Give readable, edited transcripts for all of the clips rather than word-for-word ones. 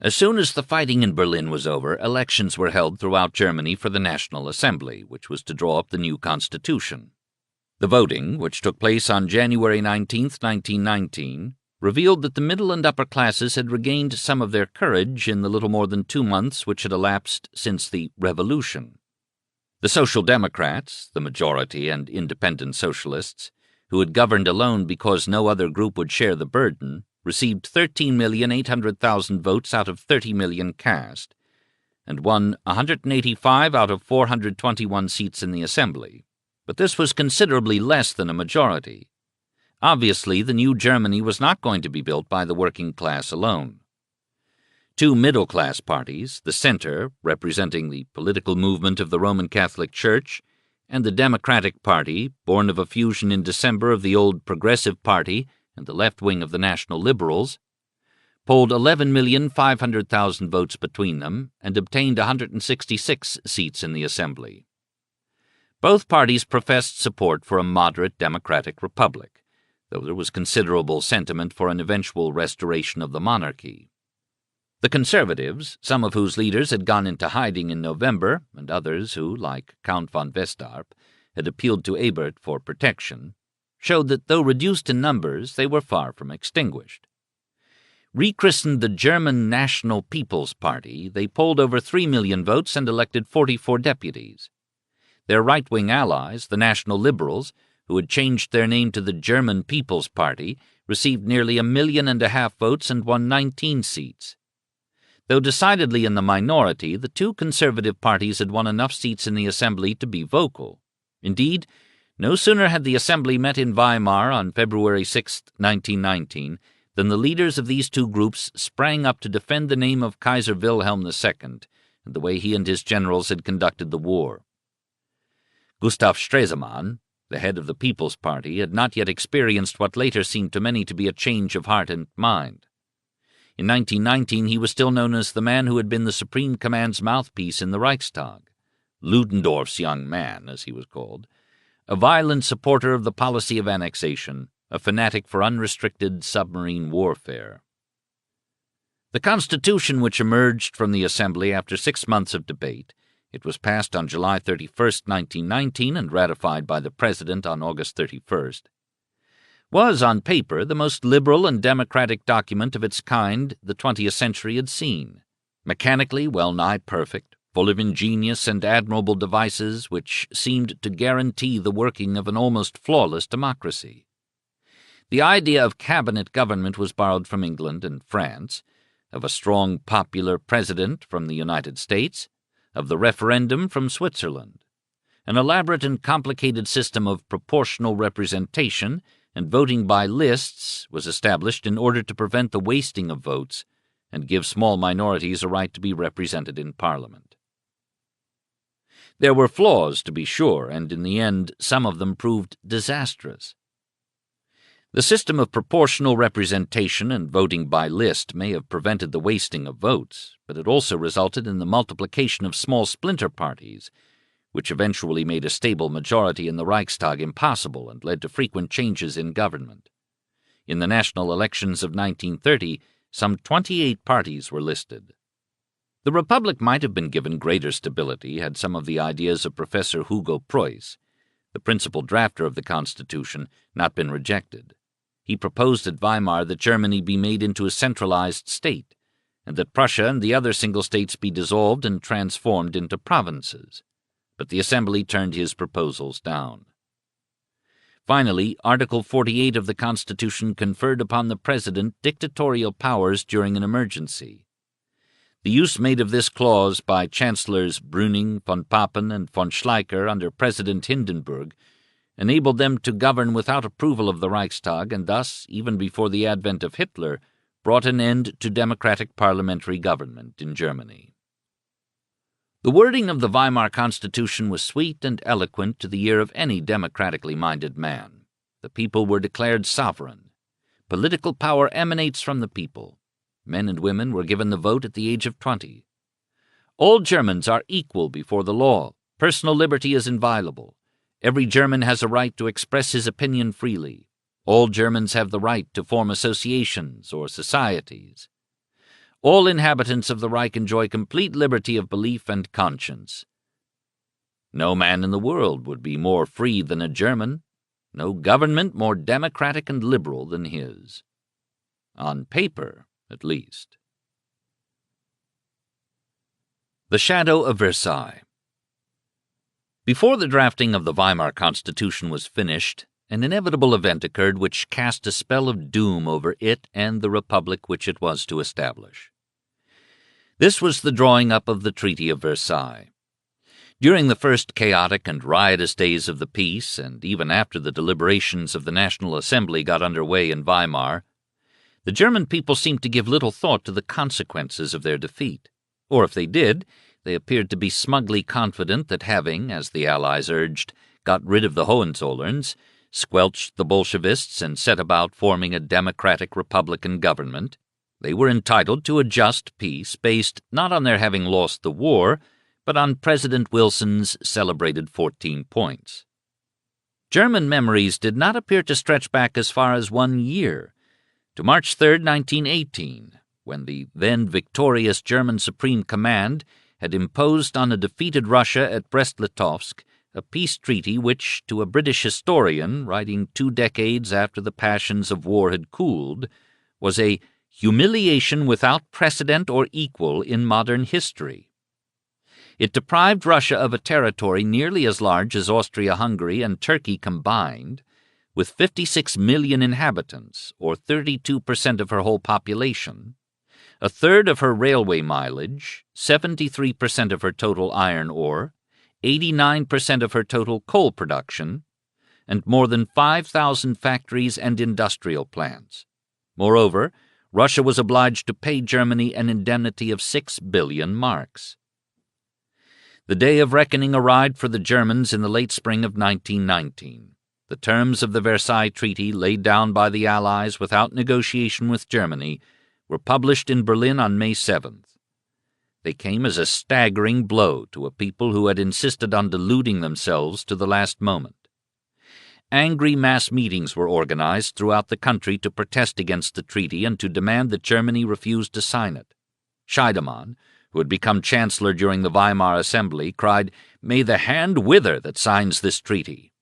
As soon as the fighting in Berlin was over, elections were held throughout Germany for the National Assembly, which was to draw up the new constitution. The voting, which took place on January 19, 1919, revealed that the middle and upper classes had regained some of their courage in the little more than 2 months which had elapsed since the Revolution. The Social Democrats, the majority and independent socialists, who had governed alone because no other group would share the burden, received 13,800,000 votes out of 30 million cast, and won 185 out of 421 seats in the Assembly. But this was considerably less than a majority. Obviously, the new Germany was not going to be built by the working class alone. 2 middle-class parties, the Center, representing the political movement of the Roman Catholic Church, and the Democratic Party, born of a fusion in December of the old Progressive Party and the left wing of the National Liberals, polled 11,500,000 votes between them and obtained 166 seats in the Assembly. Both parties professed support for a moderate democratic republic, though there was considerable sentiment for an eventual restoration of the monarchy. The Conservatives, some of whose leaders had gone into hiding in November, and others who, like Count von Westarp, had appealed to Ebert for protection, showed that though reduced in numbers, they were far from extinguished. Rechristened the German National People's Party, they polled over 3 million votes and elected 44 deputies. Their right-wing allies, the National Liberals, who had changed their name to the German People's Party, received nearly 1.5 million votes and won 19 seats. Though decidedly in the minority, the 2 conservative parties had won enough seats in the Assembly to be vocal. Indeed, no sooner had the Assembly met in Weimar on February 6, 1919, than the leaders of these 2 groups sprang up to defend the name of Kaiser Wilhelm II and the way he and his generals had conducted the war. Gustav Stresemann, the head of the People's Party, had not yet experienced what later seemed to many to be a change of heart and mind. In 1919 he was still known as the man who had been the Supreme Command's mouthpiece in the Reichstag, Ludendorff's young man, as he was called, a violent supporter of the policy of annexation, a fanatic for unrestricted submarine warfare. The Constitution which emerged from the Assembly after 6 months of debate, it was passed on July 31, 1919, and ratified by the President on August 31st, was on paper the most liberal and democratic document of its kind the 20th century had seen, mechanically well-nigh perfect, full of ingenious and admirable devices which seemed to guarantee the working of an almost flawless democracy. The idea of cabinet government was borrowed from England and France, of a strong popular president from the United States, of the referendum from Switzerland. An elaborate and complicated system of proportional representation and voting by lists was established in order to prevent the wasting of votes and give small minorities a right to be represented in Parliament. There were flaws, to be sure, and in the end some of them proved disastrous. The system of proportional representation and voting by list may have prevented the wasting of votes, but it also resulted in the multiplication of small splinter parties, which eventually made a stable majority in the Reichstag impossible and led to frequent changes in government. In the national elections of 1930, some 28 parties were listed. The Republic might have been given greater stability had some of the ideas of Professor Hugo Preuss, the principal drafter of the Constitution, not been rejected. He proposed at Weimar that Germany be made into a centralized state, and that Prussia and the other single states be dissolved and transformed into provinces. But the Assembly turned his proposals down. Finally, Article 48 of the Constitution conferred upon the President dictatorial powers during an emergency. The use made of this clause by Chancellors Brüning, von Papen, and von Schleicher under President Hindenburg enabled them to govern without approval of the Reichstag and thus, even before the advent of Hitler, brought an end to democratic parliamentary government in Germany. The wording of the Weimar Constitution was sweet and eloquent to the ear of any democratically minded man. The people were declared sovereign. Political power emanates from the people. Men and women were given the vote at the age of 20. All Germans are equal before the law. Personal liberty is inviolable. Every German has a right to express his opinion freely. All Germans have the right to form associations or societies. All inhabitants of the Reich enjoy complete liberty of belief and conscience. No man in the world would be more free than a German, no government more democratic and liberal than his. On paper, at least. The Shadow of Versailles. Before the drafting of the Weimar Constitution was finished, an inevitable event occurred which cast a spell of doom over it and the republic which it was to establish. This was the drawing up of the Treaty of Versailles. During the first chaotic and riotous days of the peace, and even after the deliberations of the National Assembly got under way in Weimar, the German people seemed to give little thought to the consequences of their defeat. Or if they did, they appeared to be smugly confident that having, as the Allies urged, got rid of the Hohenzollerns, squelched the Bolshevists, and set about forming a democratic republican government, they were entitled to a just peace based not on their having lost the war, but on President Wilson's celebrated 14 points. German memories did not appear to stretch back as far as 1 year, to March 3, 1918, when the then victorious German Supreme Command had imposed on a defeated Russia at Brest-Litovsk a peace treaty which, to a British historian writing 2 decades after the passions of war had cooled, was a humiliation without precedent or equal in modern history. It deprived Russia of a territory nearly as large as Austria-Hungary and Turkey combined, with 56 million inhabitants, or 32% of her whole population, a third of her railway mileage, 73% of her total iron ore, 89% of her total coal production, and more than 5,000 factories and industrial plants. Moreover, Russia was obliged to pay Germany an indemnity of 6 billion marks. The day of reckoning arrived for the Germans in the late spring of 1919. The terms of the Versailles Treaty, laid down by the Allies without negotiation with Germany, were published in Berlin on May 7th. They came as a staggering blow to a people who had insisted on deluding themselves to the last moment. Angry mass meetings were organized throughout the country to protest against the treaty and to demand that Germany refuse to sign it. Scheidemann, who had become chancellor during the Weimar Assembly, cried, "May the hand wither that signs this treaty."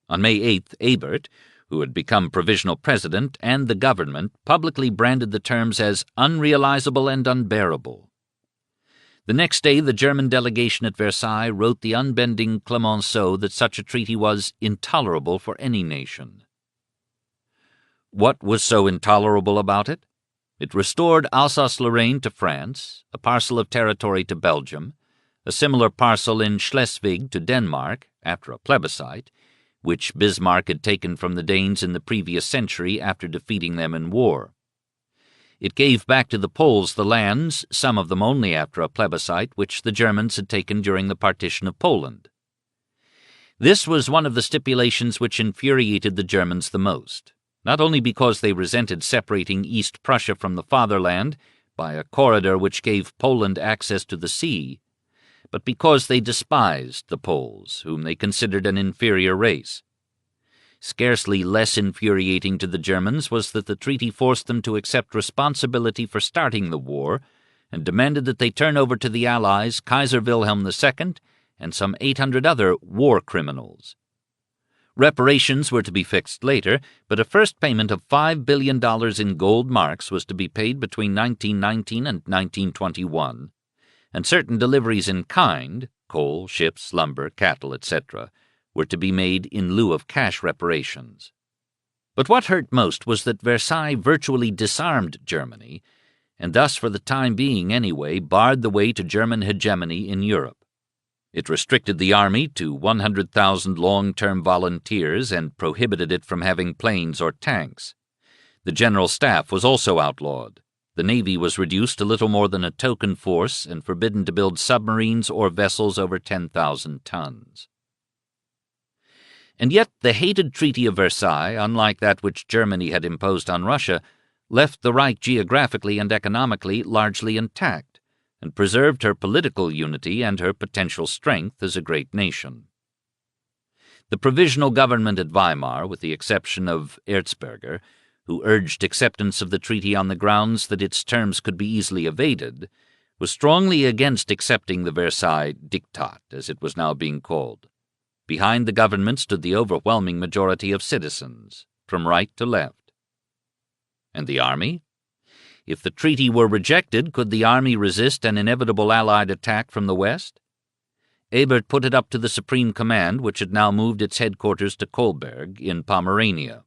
On May 8th, Ebert, who had become provisional president, and the government publicly branded the terms as unrealizable and unbearable. The next day, the German delegation at Versailles wrote the unbending Clemenceau that such a treaty was intolerable for any nation. What was so intolerable about it? It restored Alsace-Lorraine to France, a parcel of territory to Belgium, a similar parcel in Schleswig to Denmark, after a plebiscite, which Bismarck had taken from the Danes in the previous century after defeating them in war. It gave back to the Poles the lands, some of them only after a plebiscite, which the Germans had taken during the partition of Poland. This was one of the stipulations which infuriated the Germans the most, not only because they resented separating East Prussia from the fatherland by a corridor which gave Poland access to the sea, but because they despised the Poles, whom they considered an inferior race. Scarcely less infuriating to the Germans was that the treaty forced them to accept responsibility for starting the war and demanded that they turn over to the Allies Kaiser Wilhelm II and some 800 other war criminals. Reparations were to be fixed later, but a first payment of $5 billion in gold marks was to be paid between 1919 and 1921, and certain deliveries in kind, coal, ships, lumber, cattle, etc., were to be made in lieu of cash reparations. But what hurt most was that Versailles virtually disarmed Germany, and thus, for the time being anyway, barred the way to German hegemony in Europe. It restricted the army to 100,000 long-term volunteers and prohibited it from having planes or tanks. The general staff was also outlawed. The Navy was reduced to little more than a token force and forbidden to build submarines or vessels over 10,000 tons. And yet the hated Treaty of Versailles, unlike that which Germany had imposed on Russia, left the Reich geographically and economically largely intact, and preserved her political unity and her potential strength as a great nation. The provisional government at Weimar, with the exception of Erzberger, who urged acceptance of the treaty on the grounds that its terms could be easily evaded, was strongly against accepting the Versailles Diktat, as it was now being called. Behind the government stood the overwhelming majority of citizens, from right to left. And the army? If the treaty were rejected, could the army resist an inevitable Allied attack from the west? Ebert put it up to the Supreme Command, which had now moved its headquarters to Kolberg in Pomerania.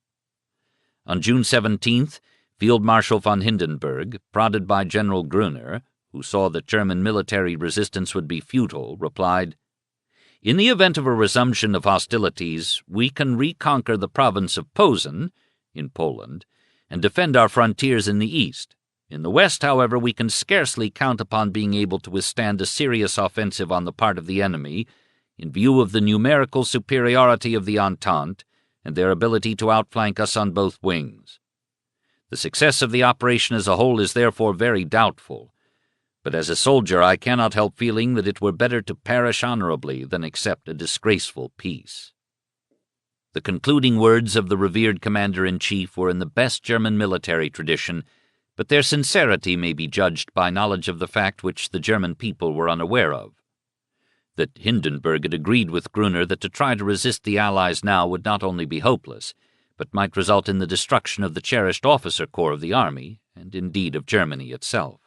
On June 17th, Field Marshal von Hindenburg, prodded by General Gruner, who saw that German military resistance would be futile, replied, "In the event of a resumption of hostilities, we can reconquer the province of Posen, in Poland, and defend our frontiers in the east. In the west, however, we can scarcely count upon being able to withstand a serious offensive on the part of the enemy, in view of the numerical superiority of the Entente and their ability to outflank us on both wings. The success of the operation as a whole is therefore very doubtful, but as a soldier I cannot help feeling that it were better to perish honorably than accept a disgraceful peace." The concluding words of the revered commander-in-chief were in the best German military tradition, but their sincerity may be judged by knowledge of the fact which the German people were unaware of: that Hindenburg had agreed with Gruner that to try to resist the Allies now would not only be hopeless, but might result in the destruction of the cherished officer corps of the army, and indeed of Germany itself.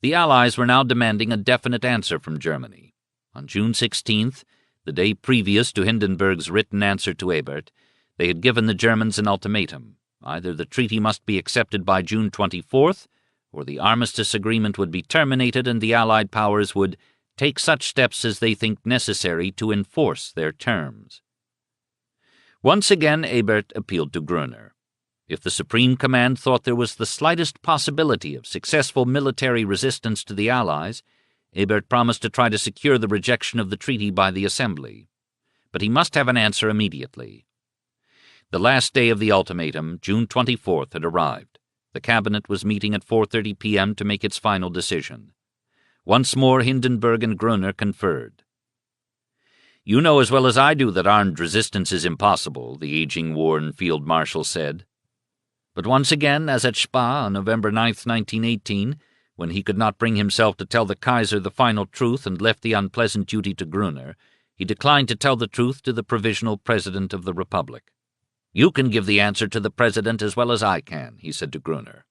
The Allies were now demanding a definite answer from Germany. On June 16th, the day previous to Hindenburg's written answer to Ebert, they had given the Germans an ultimatum. Either the treaty must be accepted by June 24th, or the armistice agreement would be terminated and the Allied powers would take such steps as they think necessary to enforce their terms. Once again Ebert appealed to Gruner. If the Supreme Command thought there was the slightest possibility of successful military resistance to the Allies, Ebert promised to try to secure the rejection of the treaty by the Assembly. But he must have an answer immediately. The last day of the ultimatum, June 24th, had arrived. The cabinet was meeting at 4:30 p.m. to make its final decision. Once more Hindenburg and Gruner conferred. "You know as well as I do that armed resistance is impossible," the aging worn field marshal said. But once again, as at Spa on November 9, 1918, when he could not bring himself to tell the Kaiser the final truth and left the unpleasant duty to Gruner, he declined to tell the truth to the provisional president of the Republic. "You can give the answer to the president as well as I can," he said to Gruner.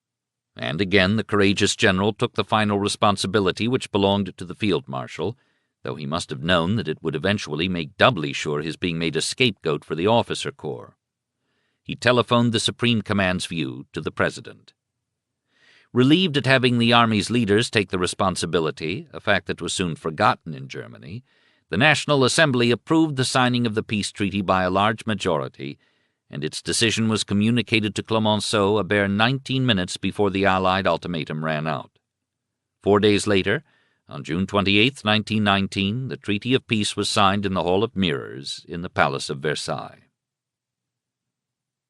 And again the courageous general took the final responsibility which belonged to the field marshal, though he must have known that it would eventually make doubly sure his being made a scapegoat for the officer corps. He telephoned the Supreme Command's view to the President. Relieved at having the Army's leaders take the responsibility, a fact that was soon forgotten in Germany, the National Assembly approved the signing of the peace treaty by a large majority, and its decision was communicated to Clemenceau a bare 19 minutes before the Allied ultimatum ran out. 4 days later, on June 28, 1919, the Treaty of Peace was signed in the Hall of Mirrors in the Palace of Versailles.